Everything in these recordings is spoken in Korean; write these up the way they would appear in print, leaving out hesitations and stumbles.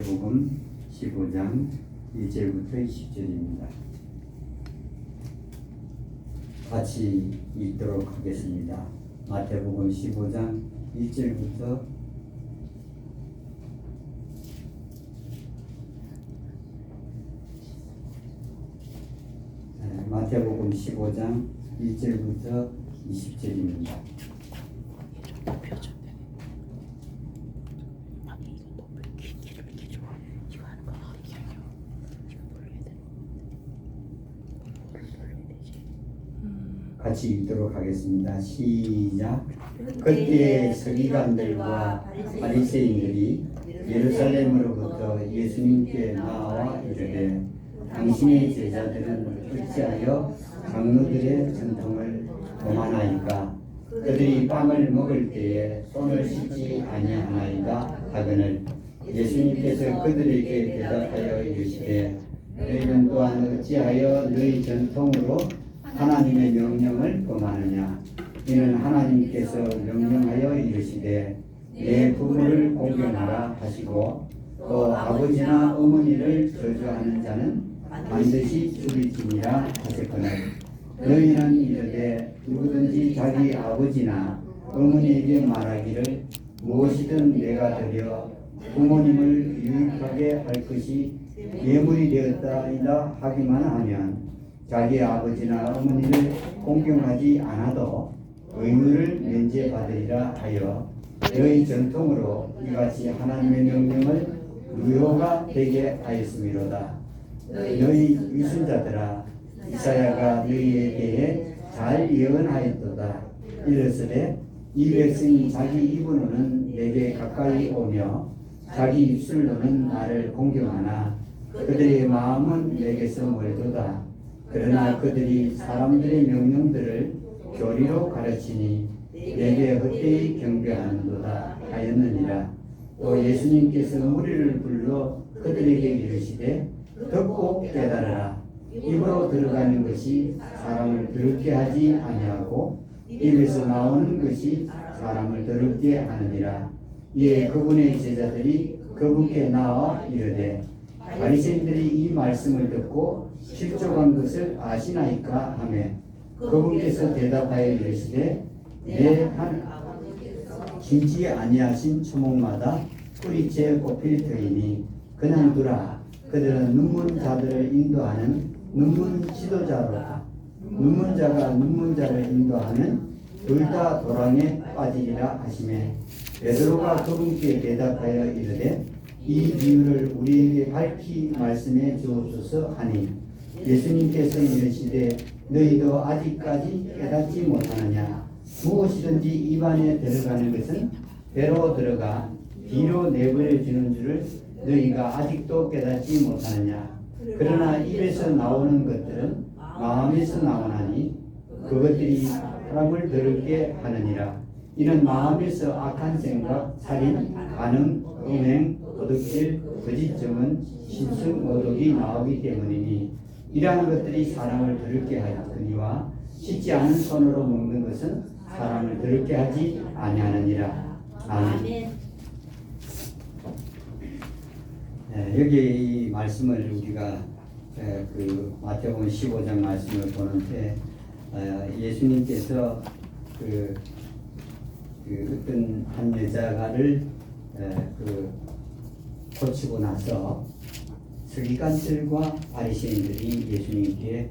마태복음 15장 1절부터 20절입니다. 같이 읽도록 하겠습니다. 마태복음 15장 1절부터 마태복음 15장 1절부터 20절입니다. 같이 읽도록 하겠습니다. 시작. 그때 서기관들과 바리새인들이 예루살렘으로부터 예수님께 나와 이르되 당신의 제자들은 어찌하여 장로들의 전통을 범하나이까? 그들이 빵을 먹을 때에 손을 씻지 아니하나이다 하거늘 예수님께서 그들에게 대답하여 이르시되 너희는 또한 어찌하여 너희 전통으로 하나님의 명령을 범하느냐? 이는 하나님께서 명령하여 이르시되 내 부모를 공경하라 하시고 또 아버지나 어머니를 저주하는 자는 반드시 죽일지니라 하셨거늘 너희는 이르되 누구든지 자기 아버지나 어머니에게 말하기를 무엇이든 내가 드려 부모님을 유익하게 할 것이 예물이 되었다이다 하기만 하면 자기 아버지나 어머니를 공경하지 않아도 의무를 면제받으리라 하여 너희 전통으로 이같이 하나님의 명령을 무효가 되게 하였음이로다. 너희 위선자들아, 이사야가 너희에 대해 잘 예언하였도다. 이르시되 이 백성이 자기 입으로는 내게 가까이 오며 자기 입술로는 나를 공경하나 그들의 마음은 내게서 멀도다. 그러나 그들이 사람들의 명령들을 교리로 가르치니 내게 헛되이 경배하는도다 하였느니라. 또 예수님께서 무리를 불러 그들에게 이르시되 듣고 깨달으라. 입으로 들어가는 것이 사람을 더럽게 하지 아니하고 입에서 나오는 것이 사람을 더럽게 하느니라. 이에 그분의 제자들이 그분께 나와 이르되 바리새인들이 이 말씀을 듣고 실족한 것을 아시나이까 하매 그분께서 대답하여 이르시되 내 한 심지 아니하신 초목마다 뿌리째 꼽힐 터이니 그냥 두라. 그들은 눈문자들을 인도하는 눈문 지도자로다. 눈문자가 눈문자를 인도하는 둘 다 도랑에 빠지리라 하시매 베드로가 그분께 대답하여 이르되 이 비유를 우리에게 밝히 말씀해 주옵소서 하니 예수님께서 이르시되 너희도 아직까지 깨닫지 못하느냐? 무엇이든지 입안에 들어가는 것은 배로 들어가 비로 내버려 주는 줄을 너희가 아직도 깨닫지 못하느냐? 그러나 입에서 나오는 것들은 마음에서 나오나니 그것들이 사람을 더럽게 하느니라. 이는 마음에서 악한 생각, 살인, 간음, 음행, 도둑질, 거짓증은 신승, 모독이 나오기 때문이니 이러한 것들이 사람을 더럽게 하였거니와 씻지 않은 손으로 먹는 것은 사람을 더럽게 하지 아니하느니라. 아멘. 여기 이 말씀을 우리가 그 마태복음 15장 말씀을 보는데 예수님께서 그 어떤 한 여자를 고치고 나서 서기관들과 바리새인들이 예수님께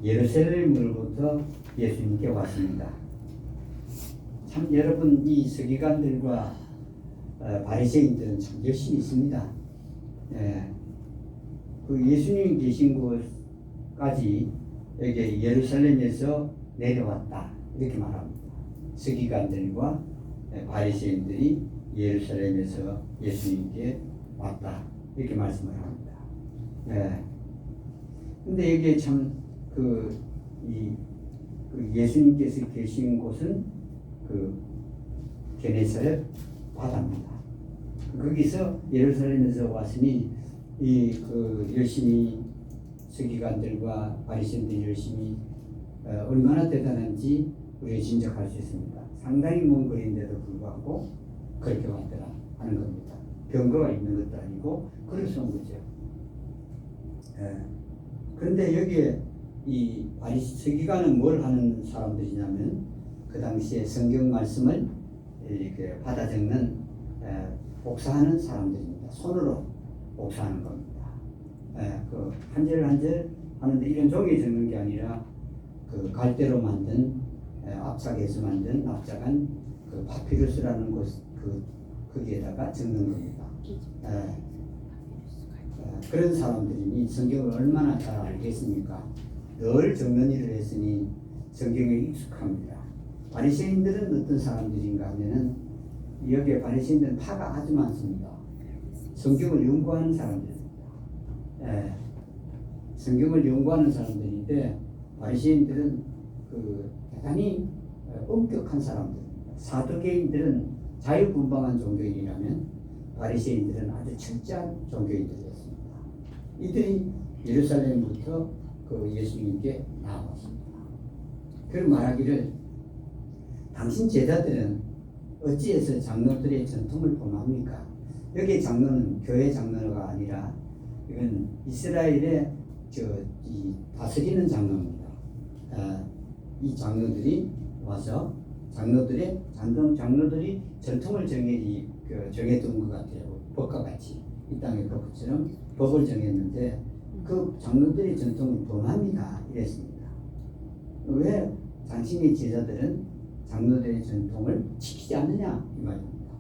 예루살렘으로부터 예수님께 왔습니다. 참 여러분 이 서기관들과 바리새인들은 참 열심히 있습니다. 그 예수님이 계신 곳까지 여기 예루살렘에서 내려왔다 이렇게 말합니다. 서기관들과 바리새인들이 예루살렘에서 예수님께 왔다 이렇게 말씀을 합니다. 근데 이게 참 예수님께서 계신 곳은 게네사렛 바다입니다. 거기서 예루살렘에서 왔으니 열심히 서기관들과 바리새인들이 열심히 얼마나 대단한지 우리가 짐작할 수 있습니다. 상당히 먼 거리인데도 불구하고 그렇게 왔더라 하는 겁니다. 병거가 있는 것도 아니고 그래서 온 거죠. 그런데 여기에 이 서기관은 뭘 하는 사람들이냐면 그 당시에 성경 말씀을 이렇게 받아 적는 복사하는 사람들입니다. 손으로 복사하는 겁니다. 그 한 절 한 절 하는데 이런 종이에 적는 게 아니라 그 갈대로 만든 압착해서 만든 납작한 그 파피루스라는 거기에다가 적는 겁니다. 그런 사람들이 성경을 얼마나 잘 알겠습니까? 늘 적는 일을 했으니 성경에 익숙합니다. 바리새인들은 어떤 사람들인가 하면은 여기에 바리새인들은 파가 아주 많습니다. 성경을 연구하는 사람들입니다. 성경을 연구하는 사람들인데 바리새인들은 그 대단히 엄격한 사람들입니다. 사두개인들은 자유분방한 종교인이라면 바리새인들은 아주 철저한 종교인들이었습니다. 이들이 예루살렘부터 그 예수님께 나왔습니다. 그런 말하기를 당신 제자들은 어찌해서 장로들의 전통을 범합니까? 여기 장로는 교회 장로가 아니라 이건 이스라엘의 이 다스리는 장로입니다. 이 장로들이 와서 장로들이 전통을 정해둔 것 같아요. 법과 같이 이 땅의 법처럼 법을 정했는데 그 장로들의 전통을 범합니다. 이랬습니다. 왜 당신의 제자들은 장로들의 전통을 지키지 않느냐 이 말입니다.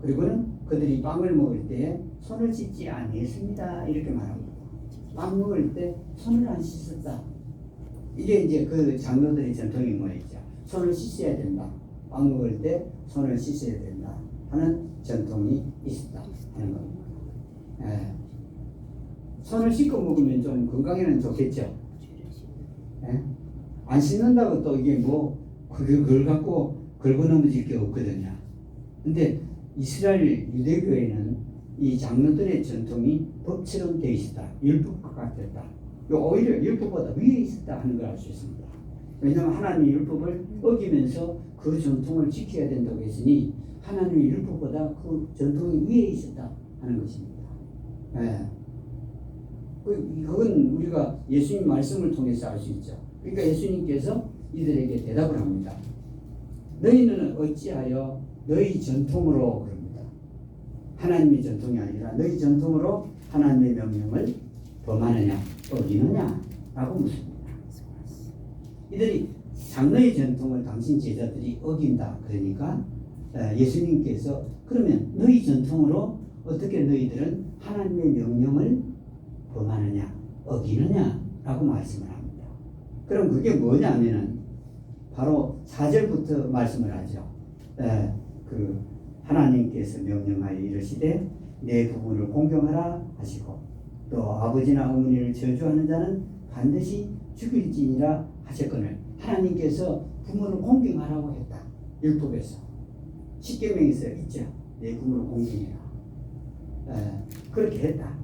그리고는 그들이 빵을 먹을 때 손을 씻지 아니했습니다. 이렇게 말합니다. 빵 먹을 때 손을 안 씻었다. 이게 이제 그 장로들의 전통이 뭐였죠? 손을 씻어야 된다. 빵 먹을 때 손을 씻어야 된다 하는 전통이 있었다 하는 겁니다. 손을 씻고 먹으면 좀 건강에는 좋겠죠. 안 씻는다고 또 이게 뭐 그걸 갖고 걸고 넘어질 게 없거든요. 근데 이스라엘 유대교회는 이 장로들의 전통이 법처럼 되어 있었다. 율법과 같았다. 오히려 율법보다 위에 있었다 하는 걸 알 수 있습니다. 왜냐하면 하나님의 율법을 어기면서 그 전통을 지켜야 된다고 했으니 하나님의 율법보다 그 전통이 위에 있었다 하는 것입니다. 그건 우리가 예수님 말씀을 통해서 알 수 있죠. 그러니까 예수님께서 이들에게 대답을 합니다. 너희는 어찌하여 너희 전통으로 그럽니다. 하나님의 전통이 아니라 너희 전통으로 하나님의 명령을 범하느냐 어기느냐 라고 묻습니다. 이들이 장로의 전통을 당신 제자들이 어긴다. 그러니까 예수님께서 그러면 너희 전통으로 어떻게 너희들은 하나님의 명령을 범하느냐 어기느냐 라고 말씀을 합니다. 그럼 그게 뭐냐면은 바로 4절부터 말씀을 하죠. 그 하나님께서 명령하여 이르시되 내 부모를 공경하라 하시고 또 아버지나 어머니를 저주하는 자는 반드시 죽일지니라 하셨거늘. 하나님께서 부모를 공경하라고 했다. 율법에서 십계명에서 있죠. 내 부모를 공경해라. 그렇게 했다.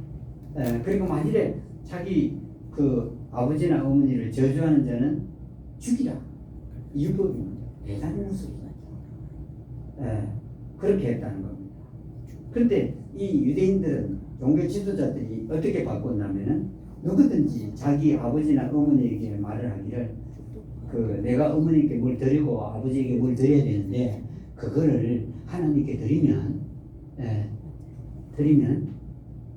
그리고 만일에 자기 그 아버지나 어머니를 저주하는 자는 죽이라. 율법입니다. 대단히 무섭습니다. 그렇게 했다는 겁니다. 그런데 이 유대인들은 종교 지도자들이 어떻게 바꿨냐면은 누구든지 자기 아버지나 어머니에게 말을 하기를 내가 어머니께 뭘 드리고 아버지에게 뭘 드려야 되는데 그거를 하나님께 드리면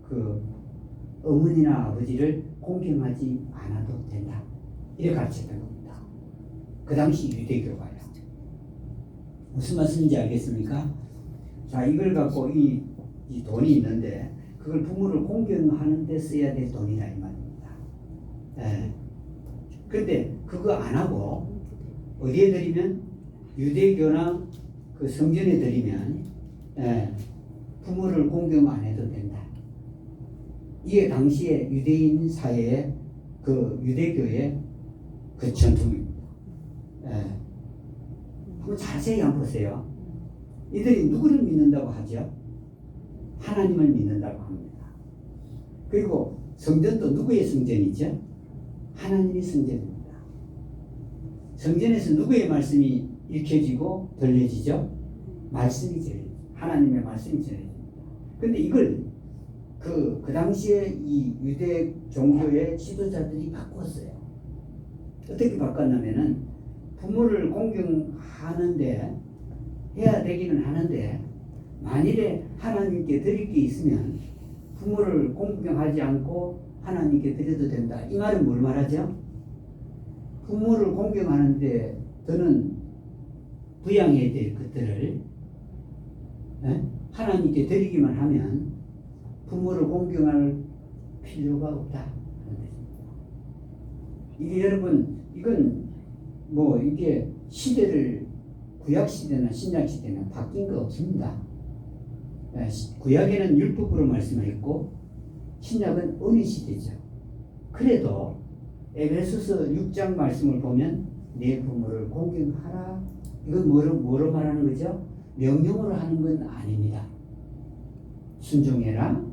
그 어머니나 아버지를 공경하지 않아도 된다. 이렇게 가르쳤던 겁니다. 그 당시 유대교가요. 무슨 말씀인지 알겠습니까? 자, 이걸 갖고 이 돈이 있는데 그걸 부모를 공경하는 데 써야 될 돈이라 이 말입니다. 그런데 그거 안 하고 어디에 드리면 유대교나 그 성전에 드리면 부모를 공경 안 해도 된다. 이게 당시에 유대인 사회의 그 유대교의 그 전통입니다. 한번 자세히 한번 보세요. 이들이 누구를 믿는다고 하죠? 하나님을 믿는다고 합니다. 그리고 성전도 누구의 성전이죠? 하나님의 성전입니다. 성전에서 누구의 말씀이 읽혀지고 들려지죠? 말씀이 전해집니다. 하나님의 말씀이 전해집니다. 근데 이걸 그 당시에 이 유대 종교의 지도자들이 바꿨어요. 어떻게 바꿨냐면은 부모를 공경하는데 해야 되기는 하는데 만일에 하나님께 드릴 게 있으면 부모를 공경하지 않고 하나님께 드려도 된다. 이 말은 뭘 말하죠? 부모를 공경하는데 더는 부양해야 될 것들을 하나님께 드리기만 하면 부모를 공경할 필요가 없다 하는 것입니다. 이게 여러분 이건 뭐 이게 시대를 구약 시대나 신약 시대는 바뀐 거 없습니다. 구약에는 율법으로 말씀했고 신약은 은혜 시대죠. 그래도 에베소서 6장 말씀을 보면 내 부모를 공경하라. 이건 뭐로 말하는 거죠? 명령으로 하는 건 아닙니다. 순종해라.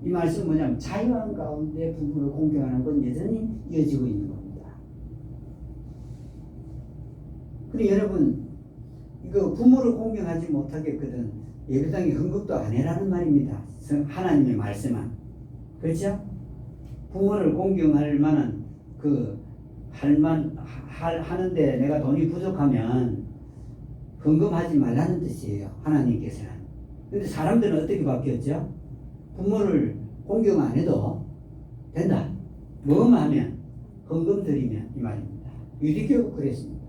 이 말씀은 뭐냐면 자유한 가운데 부모를 공경하는 건 여전히 이어지고 있는 겁니다. 그리고 여러분 이거 부모를 공경하지 못하겠거든 예배당에 헌금도 안 해라는 말입니다. 하나님의 말씀은. 그렇죠? 부모를 공경할 만한 하는데 내가 돈이 부족하면 헌금하지 말라는 뜻이에요. 하나님께서는. 근데 사람들은 어떻게 바뀌었죠? 부모를 공경 안 해도 된다. 뭐만 하면 헌금 드리면 이 말입니다. 유대교가 그랬습니다.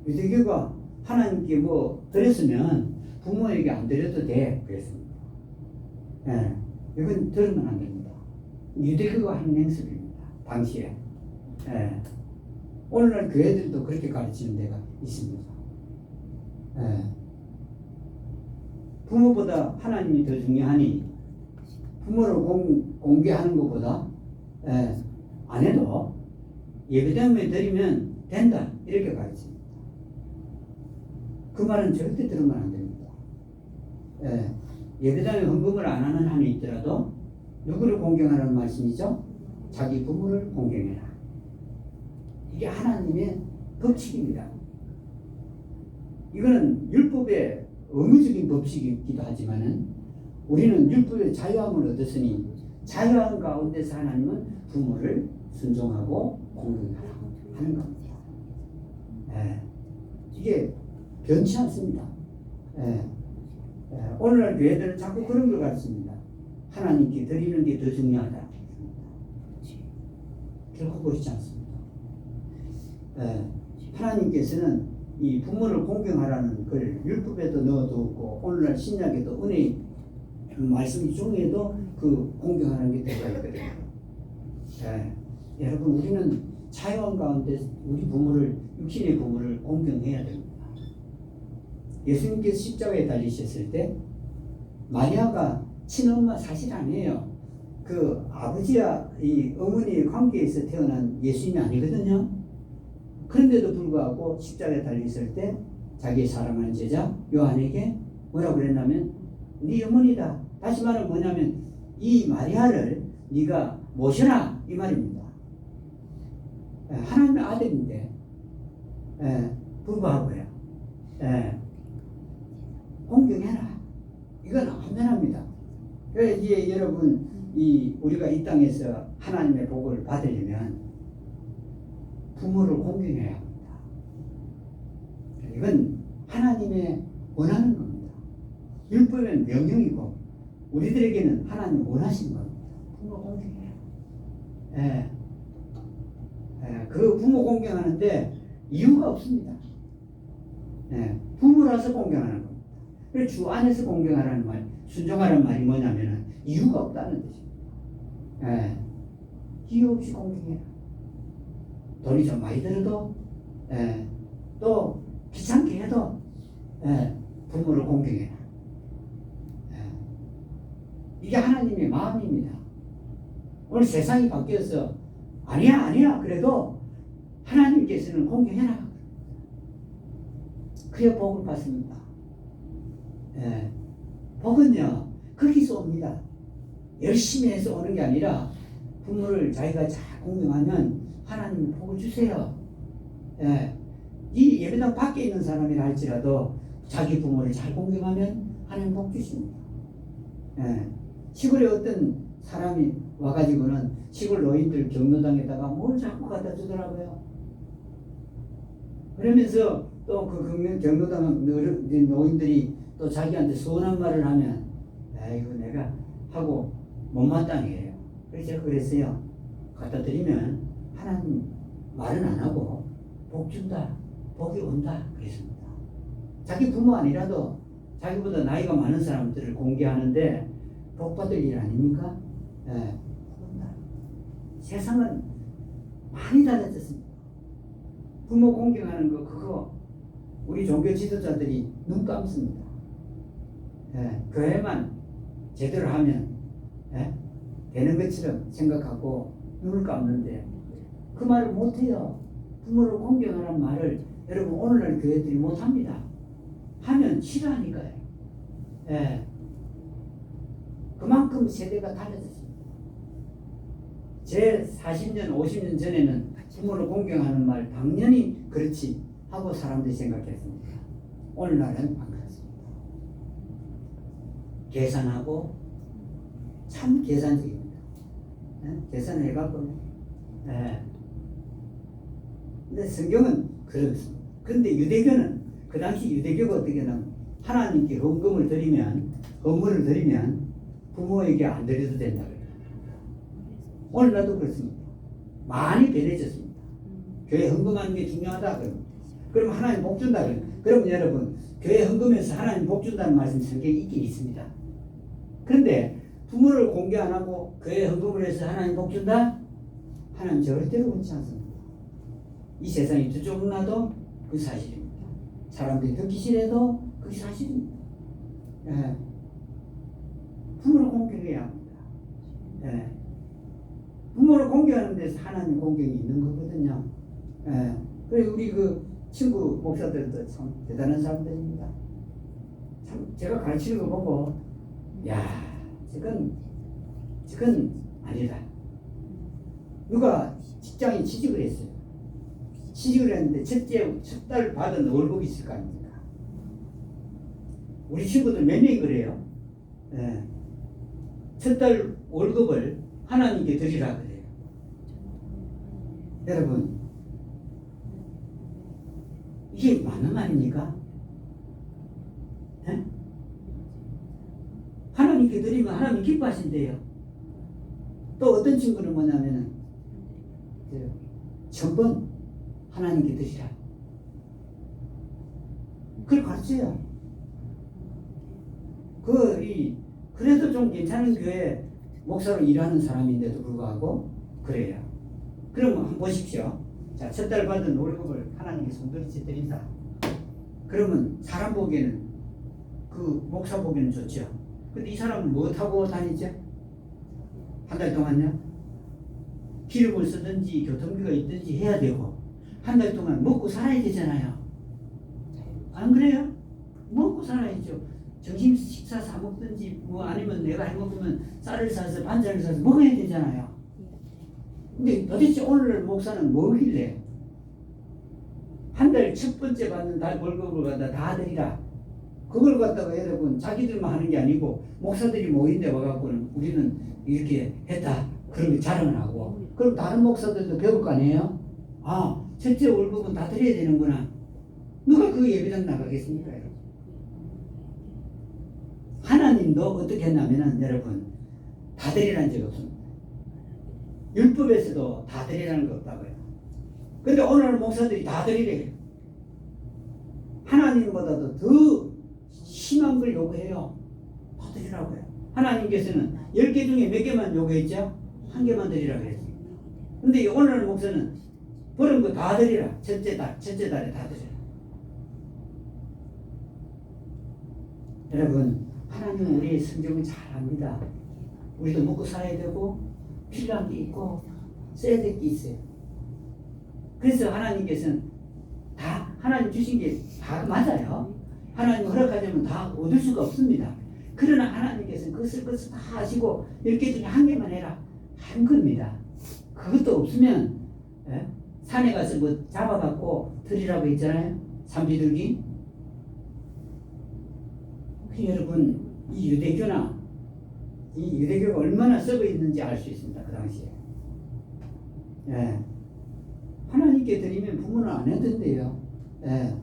유대교가 하나님께 뭐 드렸으면 부모에게 안 드려도 돼 그랬습니다. 이건 들으면 안 됩니다. 유대교가 한 행습입니다. 당시에. 오늘날 교회들도 그렇게 가르치는 데가 있습니다. 부모보다 하나님이 더 중요하니 부모를 공개하는 것보다 안 해도 예배당에 드리면 된다 이렇게 가르칩니다. 그 말은 절대 들으면 안 됩니다. 예배당에 헌금을 안 하는 한이 있더라도 누구를 공경하라는 말씀이죠? 자기 부모를 공경해라. 이게 하나님의 법칙입니다. 이거는 율법의 의무적인 법칙이기도 하지만은 우리는 율법의 자유함을 얻었으니 자유함 가운데서 하나님은 부모를 순종하고 공경하라 하는 겁니다. 이게 변치 않습니다. 오늘날 교회들은 자꾸 그런 걸 가르칩니다. 하나님께 드리는 게 더 중요하다. 결코 그렇지 않습니다. 하나님께서는 이 부모를 공경하라는 걸 율법에도 넣어두고 오늘날 신약에도 은혜 말씀 중에도 그 공경하는 게 들어가 있거든요. 여러분 우리는 자유한 가운데 우리 부모를 육신의 부모를 공경해야 됩니다. 예수님께서 십자가에 달리셨을 때 마리아가 친엄마 사실 아니에요. 그 아버지와 이 어머니의 관계에서 태어난 예수님이 아니거든요. 그런데도 불구하고 십자가에 달렸을 때 자기의 사랑하는 제자 요한에게 뭐라고 그랬냐면 네 어머니다. 다시 말하면 뭐냐면 이 마리아를 네가 모셔라 이 말입니다. 하나님의 아들인데 불구하고요. 공경해라. 이건 엄연합니다. 그래서 이제 여러분 우리가 이 땅에서 하나님의 복을 받으려면 부모를 공경해야 합니다. 이건 하나님의 원하는 겁니다. 율법은 명령이고 우리들에게는 하나님 원하신 겁니다. 부모 공경해야. 그 부모 공경하는데 이유가 없습니다. 부모라서 공경하는 겁니다. 그래서 주 안에서 공경하라는 말, 순종하라는 말이 뭐냐면은 이유가 없다는 뜻입니다. 이유 없이 공경해라. 돈이 좀 많이 들어도 또 귀찮게 해도 부모를 공경해라. 이게 하나님의 마음입니다. 오늘 세상이 바뀌어서 아니야 그래도 하나님께서는 공경해라. 그래야 복을 받습니다. 복은요 거기서 옵니다. 열심히 해서 오는 게 아니라 부모를 자기가 잘 공경하면 하나님이 복을 주세요. 이 예배당 밖에 있는 사람이라 할지라도 자기 부모를 잘 공경하면 하나님 복 주십니다. 예. 시골에 어떤 사람이 와가지고는 시골 노인들 경로당에다가 뭘 자꾸 갖다 주더라고요. 그러면서 또 그 경로당 노인들이 또 자기한테 서운한 말을 하면 아이고 내가 하고 못마땅해 해요. 그래서 제가 그랬어요. 갖다 드리면 하나님 말은 안 하고 복 준다, 복이 온다 그랬습니다. 자기 부모 아니라도 자기보다 나이가 많은 사람들을 공개하는데 복 받을 일 아닙니까? 예. 세상은 많이 달라졌습니다. 부모 공경하는 거 그거 우리 종교 지도자들이 눈 감습니다. 예. 교회만 제대로 하면 되는 것처럼 생각하고 눈을 감는데 그 말을 못해요. 부모를 공경하라는 말을 여러분 오늘날 교회들이 못합니다. 하면 싫어하니까요. 예. 그만큼 세대가 달라졌습니다. 제 40년, 50년 전에는 부모를 공경하는 말 당연히 그렇지 하고 사람들이 생각했습니다. 오늘날은 안 그렇습니다. 계산하고 참 계산적입니다. 계산을 해갖고 근데 성경은 그렇습니다. 그런데 유대교는 그 당시 유대교가 어떻게 하냐면 하나님께 헌금을 드리면 헌물을 드리면 부모에게 안 드려도 된다 그래요. 오늘날도 그렇습니다. 많이 변해졌습니다. 교회 헌금하는 게 중요하다 그럼 하나님 복 준다 그래요. 그러면 여러분 교회 헌금에서 하나님 복 준다는 말씀 성경에 있긴 있습니다. 그런데 부모를 공개 안 하고 교회 헌금을 해서 하나님 복 준다? 하나님 절대로 그렇지 않습니다. 이 세상이 두쪽나도 그 사실입니다. 사람들이 듣기 싫어도 그게 사실입니다. 예. 부모를 공경해야 합니다. 예. 부모를 공경하는 데서 하나님 공경이 있는 거거든요. 예. 그리고 우리 그 친구 목사들도 참 대단한 사람들입니다. 참 제가 가르치는 거 보고 야 저건 아니다. 누가 직장에 취직을 했어요. 취직을 했는데 첫 달 받은 월급이 있을 거 아닙니까? 우리 친구들 몇 명이 그래요? 예. 첫 달 월급을 하나님께 드리라 그래요. 여러분 이게 맞는 말입니까? 예? 하나님께 드리면 하나님 기뻐하신대요. 또 어떤 친구는 뭐냐면은 전번 하나님께 드리라. 그걸 가르쳐요. 그래도 좀 괜찮은 교회 목사로 일하는 사람인데도 불구하고 그래요. 그러면 한번 보십시오. 자, 첫 달 받은 월급을 하나님께 손들이치 드린다. 그러면 사람 보기에는 그 목사 보기에는 좋죠. 근데 이 사람은 뭐 타고 다니죠? 한 달 동안요? 기름을 쓰든지 교통비가 있든지 해야 되고 한 달 동안 먹고 살아야 되잖아요. 안 그래요? 먹고 살아야죠. 점심 식사 사 먹든지 뭐 아니면 내가 해 먹으면 쌀을 사서 반찬을 사서 먹어야 되잖아요. 근데 도대체 오늘 목사는 뭐길래 한 달 첫 번째 받는 달 월급을 갖다 다 드리라. 그걸 갖다가 여러분 자기들만 하는 게 아니고 목사들이 모인데 와갖고는 우리는 이렇게 했다. 그런 자랑을 하고 그럼 다른 목사들도 배울 거 아니에요? 아, 첫째 월급은 다 드려야 되는구나. 누가 그 예배당 나가겠습니까? 하나님도 어떻게 했냐면은 여러분 다 드리라는 적 없습니다. 율법에서도 다 드리라는 거 없다고요. 근데 오늘 목사들이 다 드리래요. 하나님보다도 더 심한 걸 요구해요. 다 드리라고요. 하나님께서는 10개 중에 몇 개만 요구했죠? 한 개만 드리라고 했습니다. 근데 오늘 목사는 버는 거 다 드리라. 첫째 달에 다 드리라. 여러분 하나님은 우리의 성경을 잘 압니다. 우리도 먹고 살아야 되고 필요한 게 있고 써야 될 게 있어요. 그래서 하나님께서는 다 하나님 주신 게 다 맞아요. 하나님 허락하자면 다 얻을 수가 없습니다. 그러나 하나님께서는 그것을 다 하시고 10개 중에 한 개만 해라 한 겁니다. 그것도 없으면 산에 가서 뭐 잡아갖고 드리라고 했잖아요. 산비둘기 여러분 이 유대교가 얼마나 썩어 있는지 알 수 있습니다. 그 당시에. 예. 하나님께 드리면 부모는 안 했던데요. 예.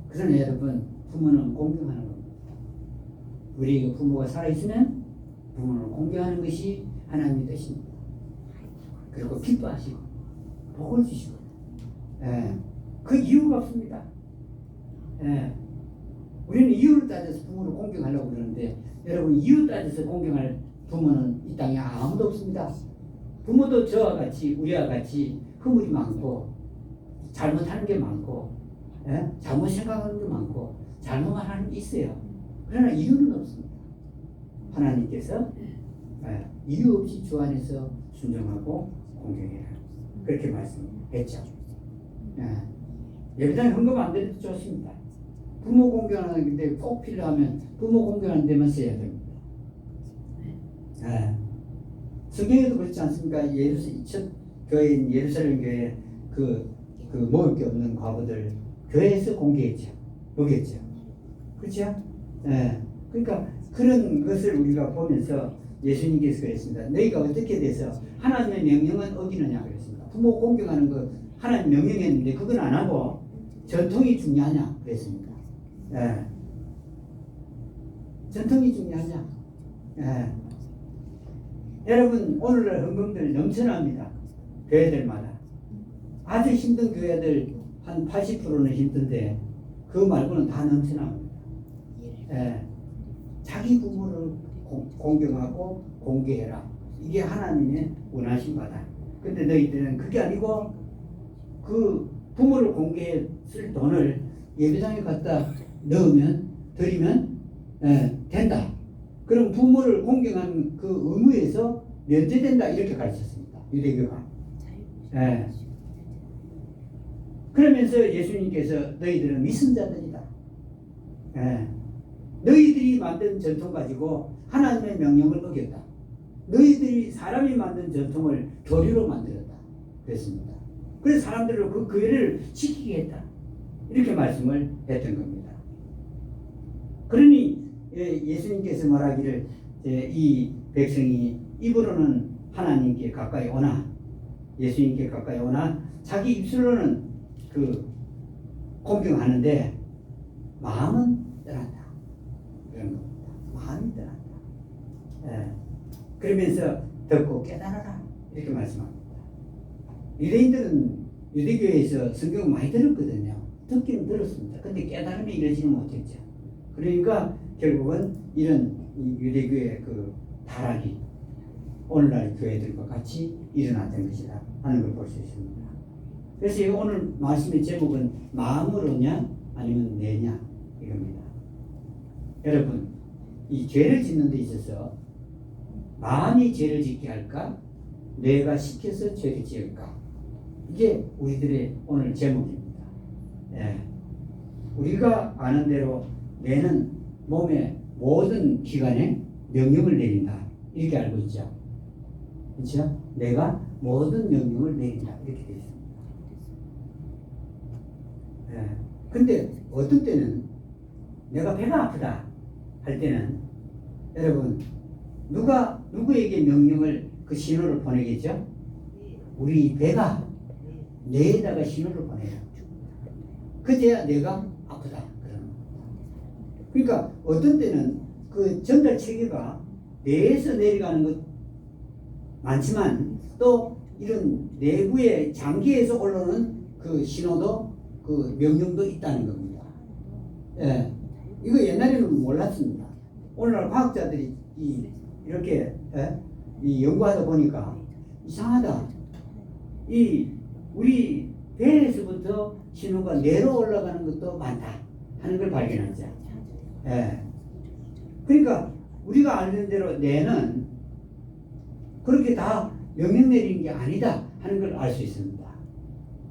그러나 여러분 부모는 공경하는 겁니다. 우리 부모가 살아있으면 부모를 공경하는 것이 하나님의 뜻입니다. 그리고 기뻐하시고 복을 주시고 예. 그 이유가 없습니다. 예. 우리는 이유를 따져서 부모를 공경하려고 그러는데 여러분 이유 따져서 공경할 부모는 이 땅에 아무도 없습니다. 부모도 저와 같이 우리와 같이 허물이 많고 잘못하는 게 많고 예? 잘못 생각하는 게 많고 잘못만 하는 게 있어요. 그러나 이유는 없습니다. 하나님께서 예, 이유 없이 주 안에서 순종하고 공경해라 그렇게 말씀했죠. 예. 예배당에 헌금 안 드려도 좋습니다. 부모 공경하는데 꼭 필요하면 부모 공경하는 데만 써야 됩니다. 예. 성경에도 그렇지 않습니까? 첫 교회인 예루살렘 교회 그 먹을 게 없는 과부들 교회에서 공개했죠. 먹였죠. 그렇죠? 예. 그러니까 그런 것을 우리가 보면서 예수님께서 그랬습니다. 너희가 어떻게 돼서 하나님의 명령은 어기느냐 그랬습니다. 부모 공경하는 거 하나님 명령했는데 그건 안 하고 전통이 중요하냐 그랬습니다. 예. 전통이 중요하냐. 예. 여러분 오늘날 헌금들 넘쳐납니다. 교회들마다. 아주 힘든 교회들 한 80%는 힘든데 그거 말고는 다 넘쳐납니다. 예. 자기 부모를 공경하고 공개해라. 이게 하나님의 원하신 바다. 근데 너희들은 그게 아니고 그 부모를 공개해 쓸 돈을 예배당에 갖다 넣으면 드리면 된다. 그럼 부모를 공경하는 그 의무에서 면제된다 이렇게 가르쳤습니다. 유대교가. 예. 그러면서 예수님께서 너희들은 미성자들이다. 예. 너희들이 만든 전통 가지고 하나님의 명령을 어겼다. 너희들이 사람이 만든 전통을 교리로 만들었다. 그랬습니다. 그래서 사람들을 그 교회를 지키게 했다. 이렇게 말씀을 했던 겁니다. 그러니 예수님께서 말하기를 이 백성이 입으로는 하나님께 가까이 오나 예수님께 가까이 오나 자기 입술로는 그 공경하는데 마음은 떠난다. 그런 겁니다. 마음이 떠난다. 예. 그러면서 듣고 깨달아라 이렇게 말씀합니다. 유대인들은 유대교에서 성경을 많이 들었거든요. 듣기는 들었습니다. 근데 깨달음이 이르지는 못했죠. 그러니까 결국은 이런 유대교의 그 타락이 오늘날 교회들과 같이 일어났던 것이다 하는 걸 볼 수 있습니다. 그래서 오늘 말씀의 제목은 마음으로냐 아니면 뇌냐 이겁니다. 여러분 이 죄를 짓는 데 있어서 마음이 죄를 짓게 할까 뇌가 시켜서 죄를 지을까 이게 우리들의 오늘 제목입니다. 예. 우리가 아는 대로 뇌는 몸의 모든 기관에 명령을 내린다 이렇게 알고 있죠. 그렇죠? 내가 모든 명령을 내린다 이렇게 되어 있습니다. 예. 근데 어떤 때는 내가 배가 아프다 할 때는 여러분 누구에게 명령을 그 신호를 보내겠죠? 우리 배가 뇌에다가 신호를 보내요. 그때야 내가 아프다. 그러니까 어떤 때는 그 전달 체계가 뇌에서 내려가는 것 많지만 또 이런 내부의 장기에서 올라오는 그 신호도 그 명령도 있다는 겁니다. 예. 이거 옛날에는 몰랐습니다. 오늘날 과학자들이 이렇게 이 연구하다 보니까 이상하다. 우리 배에서부터 신호가 뇌로 올라가는 것도 많다 하는 걸 발견하죠. 예. 그러니까 우리가 아는 대로 뇌는 그렇게 다 명령 내리는 게 아니다 하는 걸 알 수 있습니다.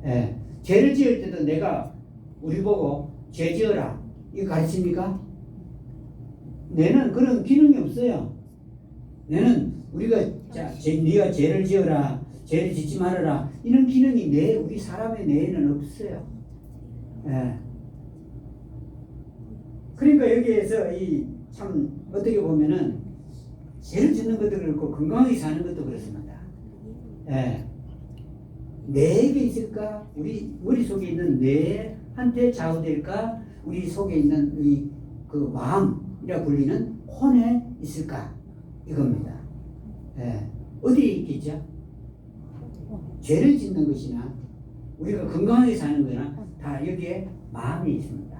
예. 죄를 지을 때도 내가 우리 보고 죄 지어라 이거 가르칩니까? 뇌는 그런 기능이 없어요. 뇌는 우리가 네가 죄를 지어라 죄를 짓지 말아라 이런 기능이 우리 사람의 뇌에는 없어요. 예. 그러니까 여기에서 이 참 어떻게 보면은 죄를 짓는 것도 그렇고 건강하게 사는 것도 그렇습니다. 예. 뇌에게 있을까? 우리 머릿속에 있는 뇌한테 좌우될까? 우리 속에 있는 이 그 마음이라 불리는 혼에 있을까? 이겁니다. 예. 어디에 있겠죠? 죄를 짓는 것이나 우리가 건강하게 사는 거나 다 여기에 마음이 있습니다.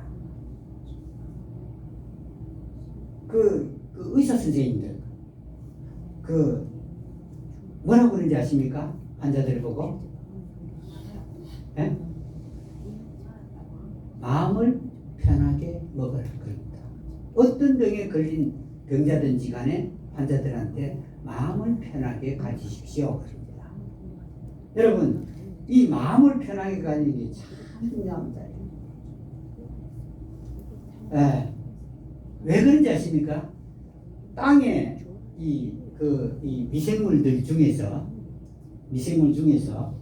그 의사 선생님들 뭐라고 그러는지 아십니까? 환자들을 보고 예? 마음을 편하게 먹으라 그럽니다. 어떤 병에 걸린 병자든지 간에 환자들한테 마음을 편하게 가지십시오 그럽니다. 여러분 이 마음을 편하게 가지는 게 참 중요합니다. 예. 왜 그런지 아십니까? 땅에 이 미생물 중에서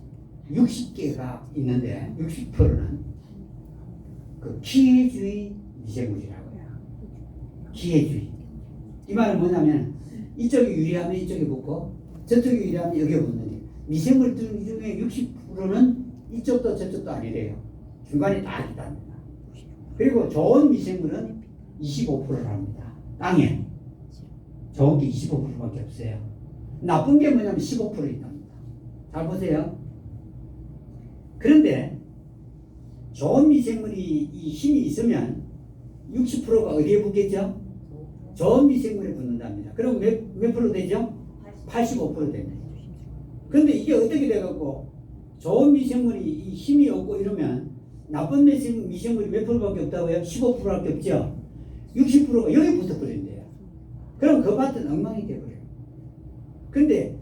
60개가 있는데 60%는 그 기회주의 미생물이라고요. 기회주의. 이 말은 뭐냐면 이쪽이 유리하면 이쪽에 붙고 저쪽이 유리하면 여기에 붙는 게 미생물 중에 60%는 이쪽도 저쪽도 아니래요. 중간에 딱 있답니다. 그리고 좋은 미생물은 25%랍니다. 땅에 좋은 게 25%밖에 없어요. 나쁜 게 뭐냐면 15% 있답니다. 잘 보세요. 그런데 좋은 미생물이 이 힘이 있으면 60%가 어디에 붙겠죠? 좋은 미생물에 붙는답니다. 그럼 몇 프로 되죠? 85% 됩니다. 그런데 이게 어떻게 돼갖고 좋은 미생물이 이 힘이 없고 이러면 나쁜 미생물이 몇 프로밖에 없다고요? 15%밖에 없죠? 60%가 여기 붙어버린대요. 그럼 그 밭은 엉망이 돼버려요. 근데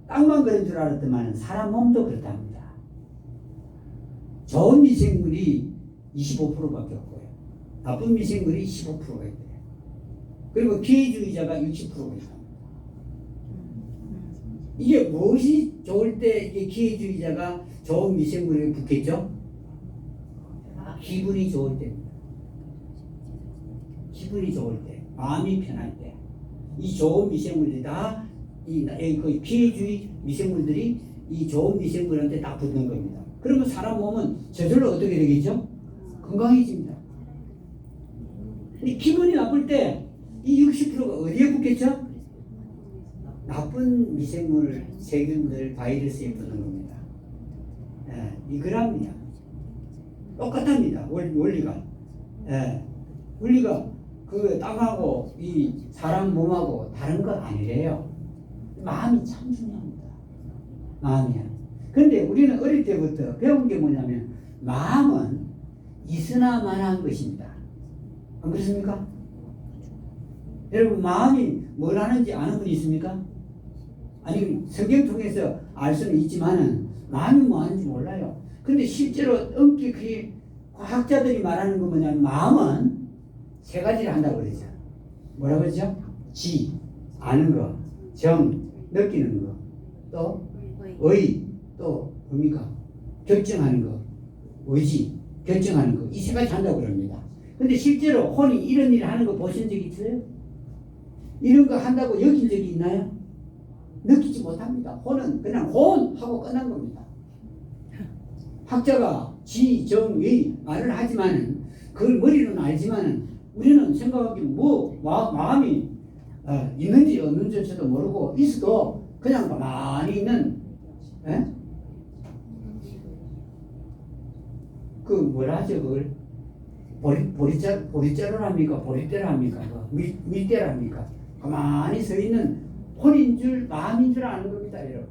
땅만 그런 줄 알았더만 사람 몸도 그렇답니다. 좋은 미생물이 25%밖에 없고요. 나쁜 미생물이 15%가 있대요. 그리고 기회주의자가 60%가 있답니다. 이게 무엇이 좋을 때 이게 기회주의자가 좋은 미생물에 붙겠죠? 기분이 좋을 때입니다. 기분이 좋을 때, 마음이 편할 때, 이 좋은 미생물들이 다 그 피해주의 미생물들이 이 좋은 미생물한테 다 붙는 겁니다. 그러면 사람 몸은 저절로 어떻게 되겠죠? 건강해집니다. 이 기분이 나쁠 때 이 60%가 어디에 붙겠죠? 나쁜 미생물, 세균들, 바이러스에 붙는 겁니다. 예, 이거랍니다. 똑같답니다. 원리가. 예, 원리가 그 땅하고 이 사람 몸하고 다른 거 아니래요. 마음이 참 중요합니다. 마음이야. 근데 우리는 어릴 때부터 배운 게 뭐냐면 마음은 있으나마나한 것입니다. 안 그렇습니까? 여러분 마음이 뭘 하는지 아는 분 있습니까? 아니 성경 통해서 알 수는 있지만은 마음이 뭐 하는지 몰라요. 근데 실제로 엄격히 과학자들이 말하는 거 뭐냐면 마음은 세 가지를 한다고 그러죠. 뭐라고 그러죠? 지, 아는 거, 정, 느끼는 거, 또 의, 또 뭡니까? 결정하는 거, 의지, 결정하는 거, 이 세 가지 한다고 그럽니다. 근데 실제로 혼이 이런 일을 하는 거 보신 적이 있어요? 이런 거 한다고 여긴 적이 있나요? 느끼지 못합니다. 혼은 그냥 혼 하고 끝난 겁니다. 학자가 지, 정, 의 말을 하지만은 그걸 머리로는 알지만은 우리는 생각하기 마음이 있는지 없는지도 모르고 있어도 그냥 가만히 있는 그 뭐라 하죠 그걸 보리자루랍니까 보리대랍니까 밀대랍니까 가만히 서 있는 혼인 줄 마음인 줄 아는 겁니다 여러분.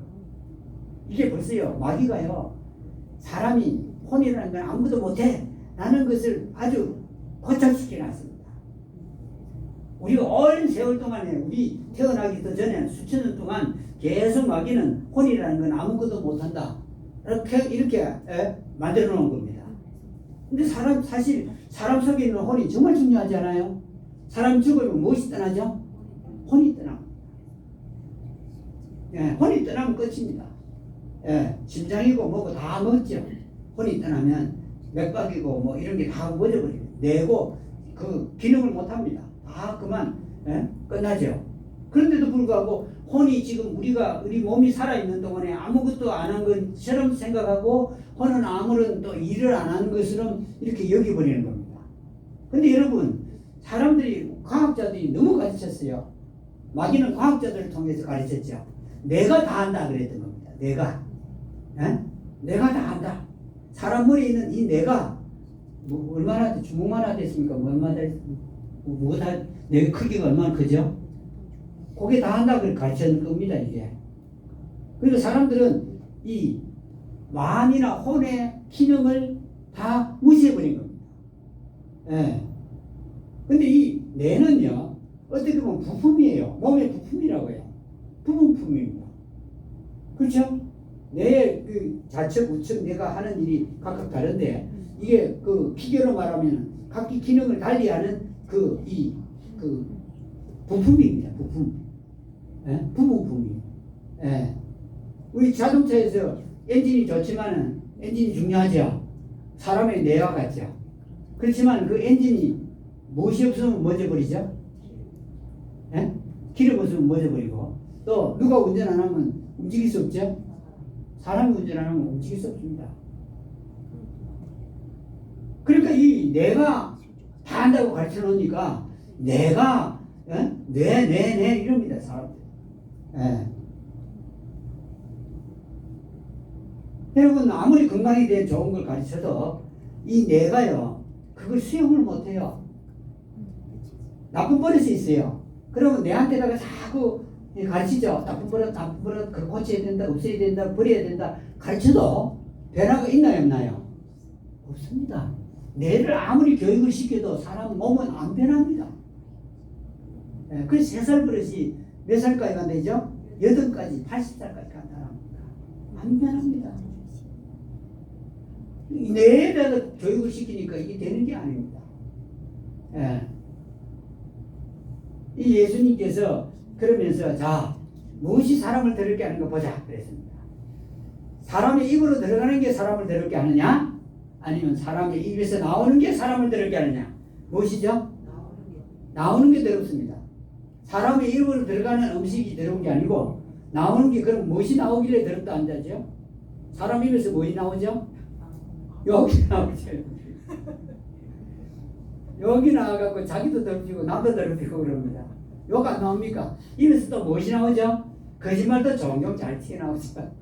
이게 벌써요 마귀가요 사람이 혼이라는 건 아무도 못해 라는 것을 아주 고착시켜 놨습니다. 우리가 오랜 세월 동안에 우리 태어나기도 전에 수천 년 동안 계속 마귀는 혼이라는 건 아무것도 못한다 이렇게 만들어 놓은 겁니다. 근데 사실 사람 속에 있는 혼이 정말 중요하지 않아요? 사람 죽으면 무엇이 떠나죠? 혼이 떠납니다. 혼이 떠나면 끝입니다. 심장이고 뭐고 다 먹었죠. 혼이 떠나면 맥박이고 뭐 이런 게 다 멎어버려요. 뇌고 그 기능을 못합니다. 다 그만 끝나죠. 그런데도 불구하고 혼이 지금 우리 몸이 살아있는 동안에 아무것도 안 한 것처럼 생각하고 혼은 아무런 또 일을 안 하는 것처럼 이렇게 여겨버리는 겁니다. 근데 여러분, 사람들이 과학자들이 너무 가르쳤어요. 마귀는 과학자들을 통해서 가르쳤죠. 내가 다 한다 그랬던 겁니다. 내가 다 한다. 사람 머리에 있는 이 내가 얼마나 주먹만하 됐습니까? 내 크기가 얼마나 크죠? 그게 다 한다고 가르치는 겁니다, 이게. 그러니까 사람들은 이 마음이나 혼의 기능을 다 무시해버린 겁니다. 예. 근데 이 뇌는요, 어떻게 보면 부품이에요. 몸의 부품이라고 해요. 부품입니다. 그렇죠? 뇌의 그 좌측, 우측 뇌가 하는 일이 각각 다른데, 이게 그 피겨로 말하면 각기 기능을 달리하는 그 부품입니다. 부품. 부품이에요. 예. 우리 자동차에서 엔진이 좋지만은 엔진이 중요하죠. 사람의 뇌와 같죠. 그렇지만 그 엔진이 무엇이 없으면 멎어버리죠. 기름 없으면 멎어버리고, 또 누가 운전 안 하면 움직일 수 없죠. 사람이 운전 안 하면 움직일 수 없습니다. 그러니까 이 내가 다 한다고 가르쳐 놓으니까 내가 뇌 이럽니다, 사람들. 여러분, 아무리 건강에 대해 좋은 걸 가르쳐도 이 뇌가요, 그걸 수용을 못해요. 나쁜 버릇이 있어요. 그러면 내한테다가 자꾸 가르치죠. 나쁜 버릇, 그거 고쳐야 된다, 없애야 된다, 버려야 된다. 가르쳐도 변화가 있나요, 없나요? 없습니다. 뇌를 아무리 교육을 시켜도 사람 몸은 안 변합니다. 그래서 3살 버릇이 몇 살까지 간다죠? 8까지, 80살까지 간다랍니다. 안 변합니다. 뇌에 대해서 교육을 시키니까 이게 되는 게 아닙니다. 이 예수님께서 그러면서 자, 무엇이 사람을 더럽게 하는가 보자 그랬습니다. 사람의 입으로 들어가는 게 사람을 더럽게 하느냐? 아니면 사람의 입에서 나오는 게 사람을 더럽게 하느냐? 무엇이죠? 나오는 게 더럽습니다. 사람의 입으로 들어가는 음식이 더러운 게 아니고 나오는 게 그럼 무엇이 나오길래 더럽다 한다죠? 사람 입에서 무엇이 나오죠? 여기 나오죠. 여기 나와갖고 자기도 더럽히고 남도 더럽히고 그럽니다. 욕 안 나옵니까? 입에서 또 무엇이 나오죠? 거짓말도 종종 잘 튀어나오죠.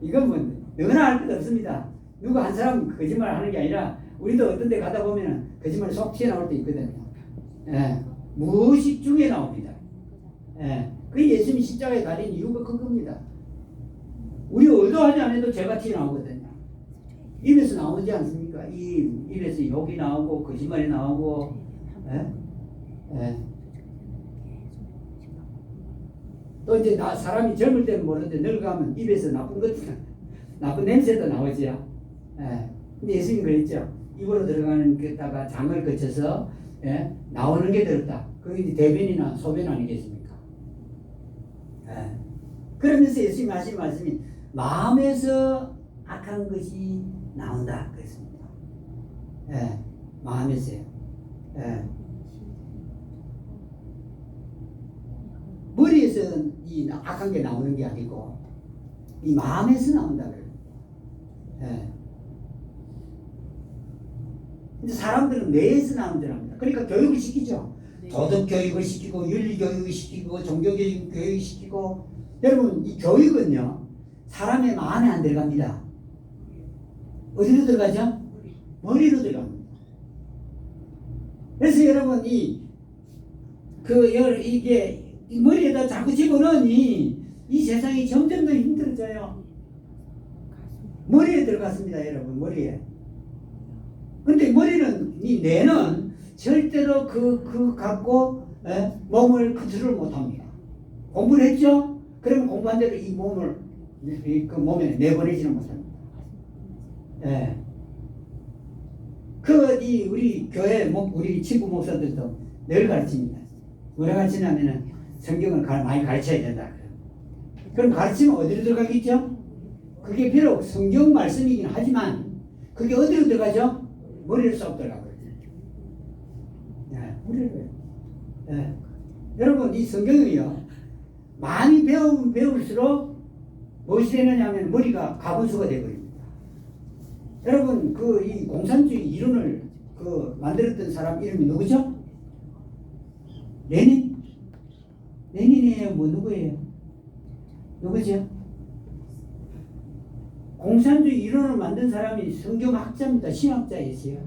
이건 뭐 너나 할 것 없습니다. 누구 한 사람 거짓말 하는 게 아니라 우리도 어떤 데 가다 보면 거짓말이 속 튀어나올 때 있거든요. 무의식 중에 나옵니다. 그 예수님이 십자가에 달린 이유가 그겁니다. 우리 의도하지 않아도 죄가 튀어나오거든요. 입에서 나오지 않습니까? 입에서 욕이 나오고 거짓말이 나오고 또 이제 사람이 젊을 때는 모르는데 늙어가면 입에서 나쁜 냄새도 나오지요. 근데 예수님이 그랬죠. 입으로 들어가는 게다가 장을 거쳐서 나오는 게 더럽다. 그게 이제 대변이나 소변 아니겠습니까? 그러면서 예수님이 하신 말씀이 마음에서 악한 것이 나온다 그랬습니다. 마음에서요. 머리에서 이 악한 게 나오는 게 아니고 이 마음에서 나온다 그래요. 근데 사람들은 뇌에서 나오는 줄 압니다. 그러니까 교육을 시키죠. 도덕 교육을 시키고 윤리 교육을 시키고 종교 교육을 시키고. 여러분, 이 교육은요 사람의 마음에 안 들어갑니다. 어디로 들어가죠? 머리로 들어갑니다. 그래서 여러분 이게 이 머리에다 자꾸 집어넣으니 이 세상이 점점 더 힘들어져요. 머리에 들어갔습니다, 여러분. 머리에. 근데 이 뇌는 절대로 그 갖고 몸을 컨트롤 못합니다. 공부를 했죠? 그러면 공부한 대로 이 몸을 그 몸에 내보내지는 못합니다. 우리 교회 우리 친구 목사들도 늘 가르칩니다. 뭐라 가르치냐면은 성경을 많이 가르쳐야 된다. 그럼 가르치면 어디로 들어가겠죠? 그게 비록 성경 말씀이긴 하지만 그게 어디로 들어가죠? 머리로 쏙 들어가거든요. 머리로 해요. 예. 여러분, 이 성경이요, 많이 배우면 배울수록 무엇이 되느냐 하면 머리가 가분수가 되어버립니다. 여러분, 이 공산주의 이론을 만들었던 사람 이름이 누구죠? 레닌? 레닌이에요? 뭐 누구예요? 누구죠? 공산주의 이론을 만든 사람이 성경학자입니다. 신학자이세요.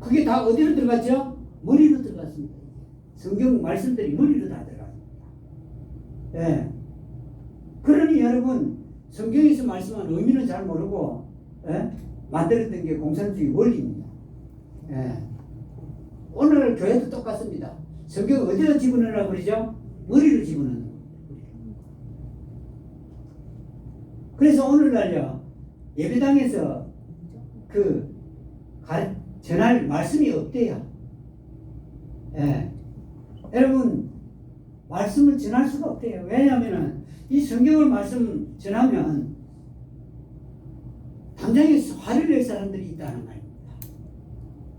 그게 다 어디로 들어갔죠? 머리로 들어갔습니다. 성경 말씀들이 머리로 다 들어갑니다. 예. 그러니 여러분, 성경에서 말씀한 의미는 잘 모르고, 예? 만들었던 게 공산주의 원리입니다. 예. 오늘 교회도 똑같습니다. 성경 어디로 집어넣으라고 그러죠? 머리로 집어넣는 거예요. 그래서 오늘날요, 예배당에서 전할 말씀이 없대요. 예. 여러분, 말씀을 전할 수가 없대요. 왜냐하면 이 성경을 말씀 전하면 당장에 화를 낼 사람들이 있다는 말입니다.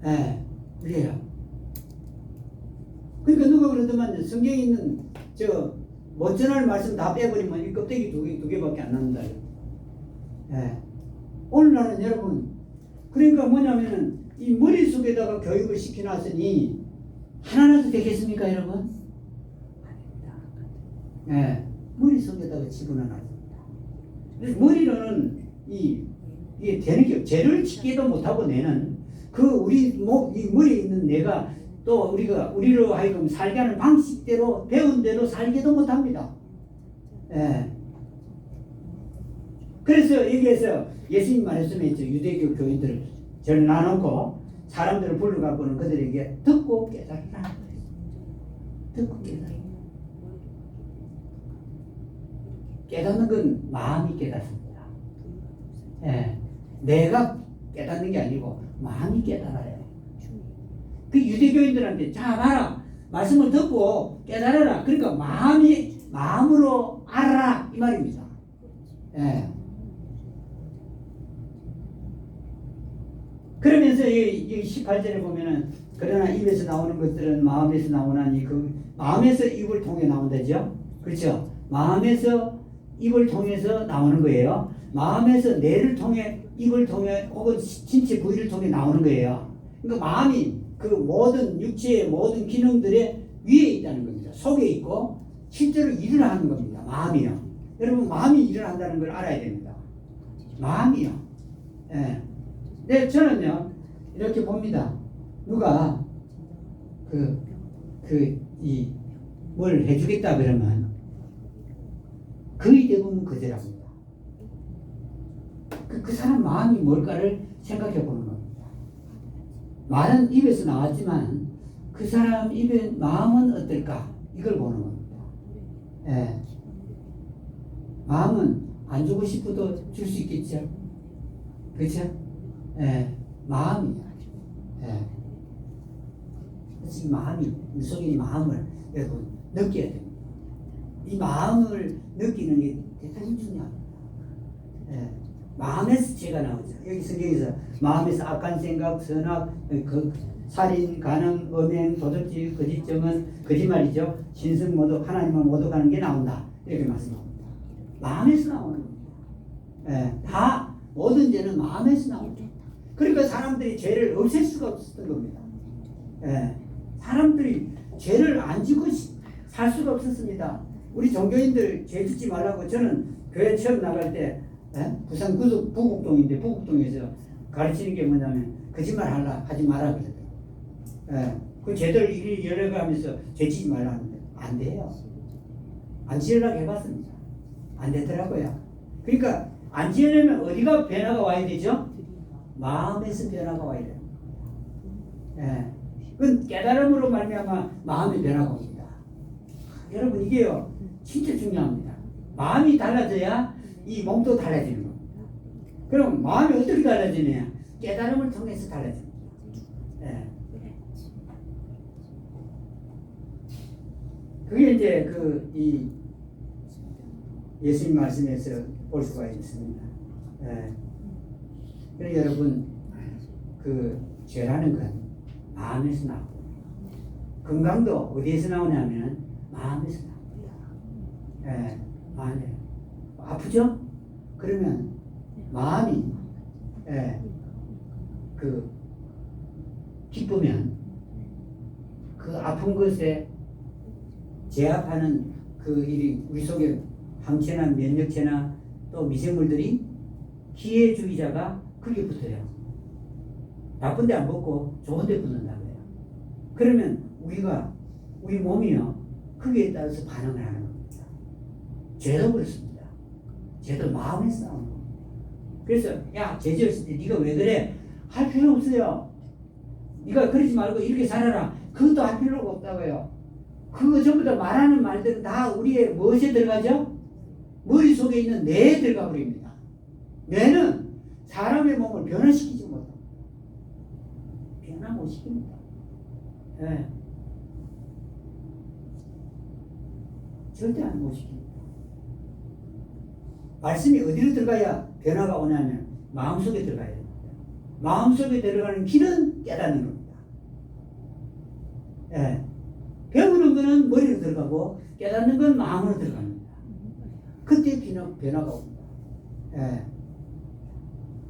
예. 그래요. 그러니까 누가 그러더만 성경에 있는 못 전할 말씀 다 빼버리면 이 껍데기 두 개밖에 안 남는다. 예. 오늘날은 여러분, 그러니까 뭐냐면은 이 머릿속에다가 교육을 시켜놨으니 하나라도 되겠습니까, 여러분? 예. 머릿속에다가 집어넣어놨습니다. 그래서 머리로는 이게 되는 게 죄를 짓기도 못하고 내는 이 머리에 있는 뇌가 또 우리로 하여금 살게 하는 방식대로 배운 대로 살기도 못합니다. 예. 그래서 여기에서 예수님 말씀했죠. 유대교 교인들을 저를 나눠놓고 사람들을 불러갖고는 그들에게 듣고 깨달으라. 듣고 깨달으라. 깨닫는 건 마음이 깨닫습니다. 예. 내가 깨닫는 게 아니고 마음이 깨달아요. 그 유대교인들한테 자 봐라, 말씀을 듣고 깨달아라. 그러니까 마음으로 알아라 이 말입니다. 예. 그러면서 이 18절에 보면은 그러나 입에서 나오는 것들은 마음에서 나오나니 마음에서 입을 통해 나온다죠. 그렇죠? 마음에서 입을 통해서 나오는 거예요. 마음에서 뇌를 통해 입을 통해 혹은 신체 부위를 통해 나오는 거예요. 그러니까 마음이 모든 육체의 모든 기능들의 위에 있다는 겁니다. 속에 있고 실제로 일을 하는 겁니다. 마음이요. 여러분, 마음이 일을 한다는 걸 알아야 됩니다. 마음이요. 예. 네, 저는요 이렇게 봅니다. 누가 뭘 해주겠다 그러면 거의 대부분 거절합니다. 그 사람 마음이 뭘까를 생각해 보는 겁니다. 말은 입에서 나왔지만 그 사람 입의 마음은 어떨까? 이걸 보는 겁니다. 예. 마음은 안 주고 싶어도 줄 수 있겠죠? 그렇죠? 예. 마음이야. 예. 그래서 이 속에 마음을 여러분 느껴야 됩니다. 이 마음을 느끼는 게 대단히 중요합니다. 예. 마음에서 죄가 나오죠. 여기 성경에서 마음에서 악한 생각, 선악, 살인, 간음, 음행, 도둑질, 거짓증은 거짓말이죠. 신성 모독, 하나님을 모독하는 게 나온다. 이렇게 말씀합니다. 마음에서 나오는 겁니다. 예. 다 모든 죄는 마음에서 나옵니다. 그러니까 사람들이 죄를 없앨 수가 없었던 겁니다. 예. 사람들이 죄를 안 지고 살 수가 없었습니다. 우리 종교인들 죄 짓지 말라고 저는 교회 처음 나갈 때 부산 부곡동인데 부곡동에서 가르치는 게 뭐냐면 거짓말 하지 마라 그러더라고요. 그 죄들 일일이 열어가면서 죄 짓지 말라 하는데 안 돼요. 안 지으려고 해봤습니다. 안 되더라고요. 그러니까 안 지으려면 어디가 변화가 와야 되죠? 마음에서 변화가 와야 돼요. 그건 깨달음으로 말미암아 마음의 변화가 옵니다. 여러분, 이게요 진짜 중요합니다. 마음이 달라져야 이 몸도 달라지는 겁니다. 그럼 마음이 어떻게 달라지냐? 깨달음을 통해서 달라집니다. 예. 그게 이제 이 예수님 말씀에서 볼 수가 있습니다. 예. 그러니까 여러분, 죄라는 건 마음에서 나오고, 건강도 어디에서 나오냐면 마음에서 나옵니다. 예, 마음에 아프죠? 그러면 마음이 그 기쁘면 그 아픈 것에 제압하는 그 일이 우리 속에 항체나 면역체나 또 미생물들이 기회주의자가 거기에 붙어요. 나쁜 데 안 붙고 좋은 데 붙는다고요. 그러면 우리 몸이요 거기에 따라서 반응을 하는 겁니다. 죄도 그렇습니다. 죄도 마음에서 나오는 겁니다. 그래서 야, 죄 지었을 때 네가 왜 그래? 할 필요 없어요. 네가 그러지 말고 이렇게 살아라. 그것도 할 필요가 없다고요. 그거 전부 다 말하는 말들은 다 우리의 무엇에 들어가죠? 머릿속에 있는 뇌에 들어가 버립니다. 뇌는 사람의 몸을 변화시키지 못합니다. 변화 못 시킵니다. 네. 절대 안 못 시킵니다. 말씀이 어디로 들어가야 변화가 오냐면 마음속에 들어가야 됩니다. 마음속에 들어가는 길은 깨닫는 겁니다. 예. 배우는 거는 머리로 들어가고 깨닫는 건 마음으로 들어갑니다. 그때 변화가 옵니다. 예.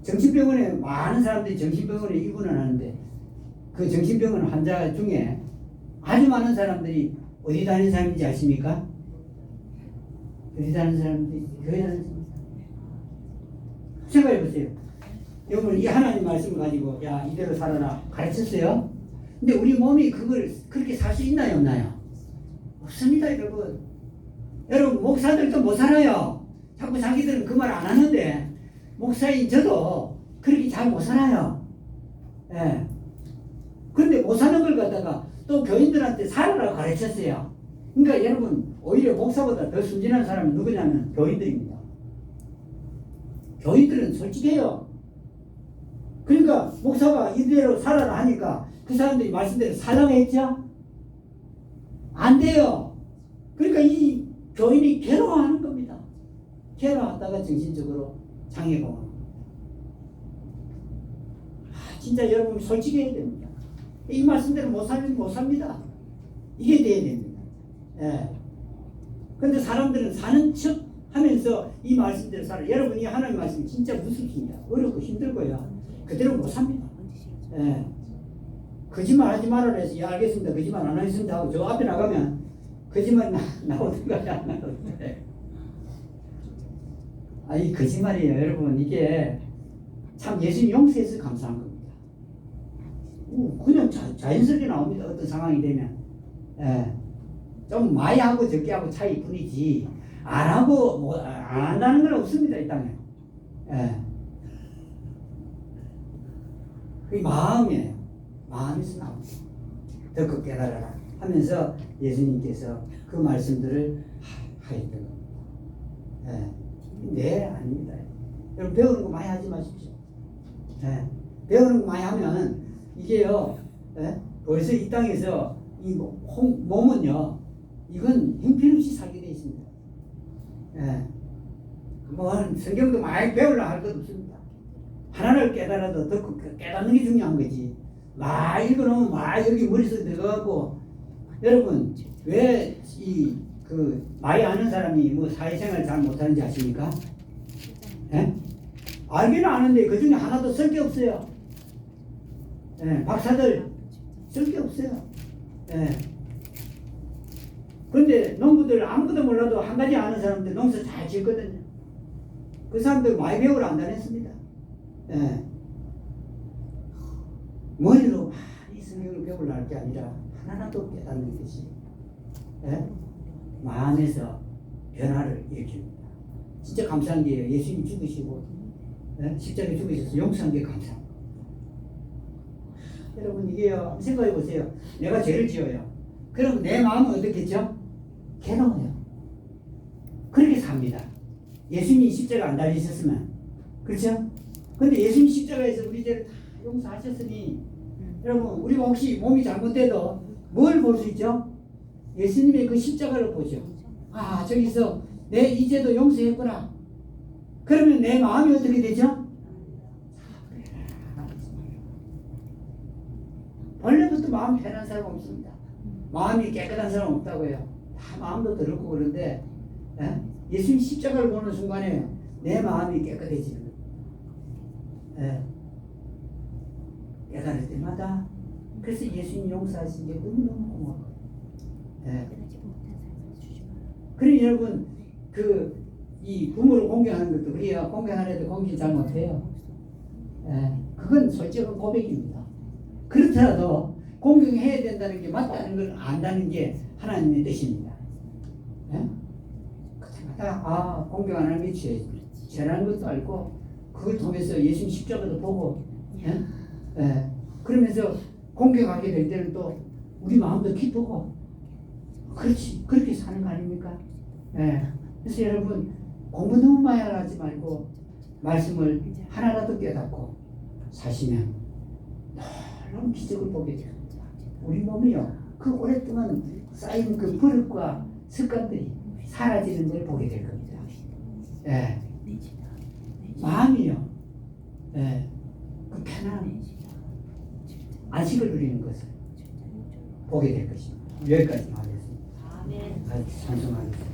정신병원에 많은 사람들이 정신병원에 입원을 하는데 그 정신병원 환자 중에 아주 많은 사람들이 어디 다니는 사람인지 아십니까? 어디 다니는 사람들이 교회 다니는 사람. 생각해 보세요. 여러분 이 하나님 말씀을 가지고 야 이대로 살아라 가르쳤어요. 근데 우리 몸이 그걸 그렇게 살 수 있나요 없나요? 없습니다 여러분. 여러분 목사들도 못 살아요. 자꾸 자기들은 그 말 안 하는데 목사인 저도 그렇게 잘 못 살아요. 예. 그런데 못 사는 걸 갖다가 또 교인들한테 살아라 가르쳤어요. 그러니까 여러분 오히려 목사보다 더 순진한 사람이 누구냐면 교인들입니다. 교인들은 솔직해요. 그러니까 목사가 이대로 살아라 하니까 그 사람들이 말씀대로 살라고 했죠? 안 돼요. 그러니까 이 교인이 괴로워하는 겁니다. 괴로워하다가 정신적으로 장애가 오는 겁니다. 진짜 여러분 솔직해야 됩니다. 이 말씀대로 못 살면 못 삽니다. 이게 돼야 됩니다. 예. 근데 사람들은 사는 척 하면서 이 말씀대로 살아요. 여러분 이 하나님 말씀 진짜 무섭습니다. 어렵고 힘들고요. 그대로 못 삽니다. 예. 거짓말 하지 말아라 해서 예 알겠습니다. 거짓말 안 하겠습니다 하고 저 앞에 나가면 거짓말 나오든가 안 나오든가. 이 거짓말이에요. 여러분 이게 참 예수님 용서해서 감사한 겁니다. 그냥 자연스럽게 나옵니다. 어떤 상황이 되면. 예. 좀 많이 하고 적게 하고 차이 뿐이지 안 하고 뭐 안 한다는 건 없습니다. 이 땅에. 예. 그 마음이에요. 마음에서 나옵니다. 더 깨달아라 하면서 예수님께서 그 말씀들을 하였던 겁니다. 예. 네, 아닙니다. 여러분 배우는 거 많이 하지 마십시오. 예. 배우는 거 많이 하면 이게요. 예? 벌써 이 땅에서 이 몸은요. 이건 형편없이 살게 되어 있습니다. 예. 뭐 성경도 많이 배우려 할 것 없습니다. 하나를 깨달아도 듣고 깨닫는 게 중요한 거지. 막 읽어놓으면 막 여기 머릿속에 들어가고 여러분 왜 많이 아는 사람이 뭐 사회생활 잘 못하는지 아십니까? 예? 알기는 아는데 그 중에 하나도 쓸 게 없어요. 예, 박사들 쓸 게 없어요. 예. 그런데 농부들 아무것도 몰라도 한 가지 아는 사람들 농사 잘 짓거든요. 그 사람들 많이 배우러 안 다녔습니다. 예. 머리로 많이 성경을 배우려 할 게 아니라 하나라도 깨닫는 것이 예? 마음에서 변화를 일으킵니다. 진짜 감사한 게 예수님 죽으시고 예? 십자가에 죽으셔서 용서한 게 감사합니다. 여러분 이게요 생각해 보세요. 내가 죄를 지어요. 그럼 내 마음은 어떻겠죠? 괴로워요. 그렇게 삽니다. 예수님이 십자가 안 달리셨으면 그렇죠? 근데 예수님 십자가에서 우리 죄를 다 용서하셨으니 여러분 우리가 혹시 몸이 잘못돼도 뭘 볼 수 있죠? 예수님의 그 십자가를 보죠. 아 저기서 내 이 죄도 용서했구나. 그러면 내 마음이 어떻게 되죠? 원래부터 마음 편한 사람 없습니다. 마음이 깨끗한 사람 없다고요. 다 마음도 더럽고 그런데 예? 예수님 십자가를 보는 순간에 내 마음이 깨끗해지는 거예요. 예. 깨달을 때마다 그래서 예수님 용서하신 게 너무너무 고마워요. 예. 그러니 여러분 이 부모를 공경하는 것도 그래야 공경하려도 공경 잘 못해요. 예. 그건 솔직한 고백입니다. 그렇더라도 공경해야 된다는 게 맞다는 걸 안다는 게 하나님의 뜻입니다. 예? 그때마다 공경 안 하는 게 죄라는 것도 알고 그걸 통해서 예수님 십자가도 보고 예? 예. 그러면서 공경하게 될 때는 또 우리 마음도 기쁘고 그렇지 그렇게 사는 거 아닙니까? 예. 그래서 여러분 공부 너무 많이 하지 말고 말씀을 하나라도 깨닫고 사시면 놀라운 기적을 보게 됩니다. 우리 몸이요 그 오랫동안 쌓인 그 버릇과 습관들이 사라지는 걸 보게 될 겁니다. 예. 마음이요 예. 그 편안 안식을 누리는 것을 보게 될 것입니다. 여기까지 하겠습니다. 아멘. 찬송하겠습니다.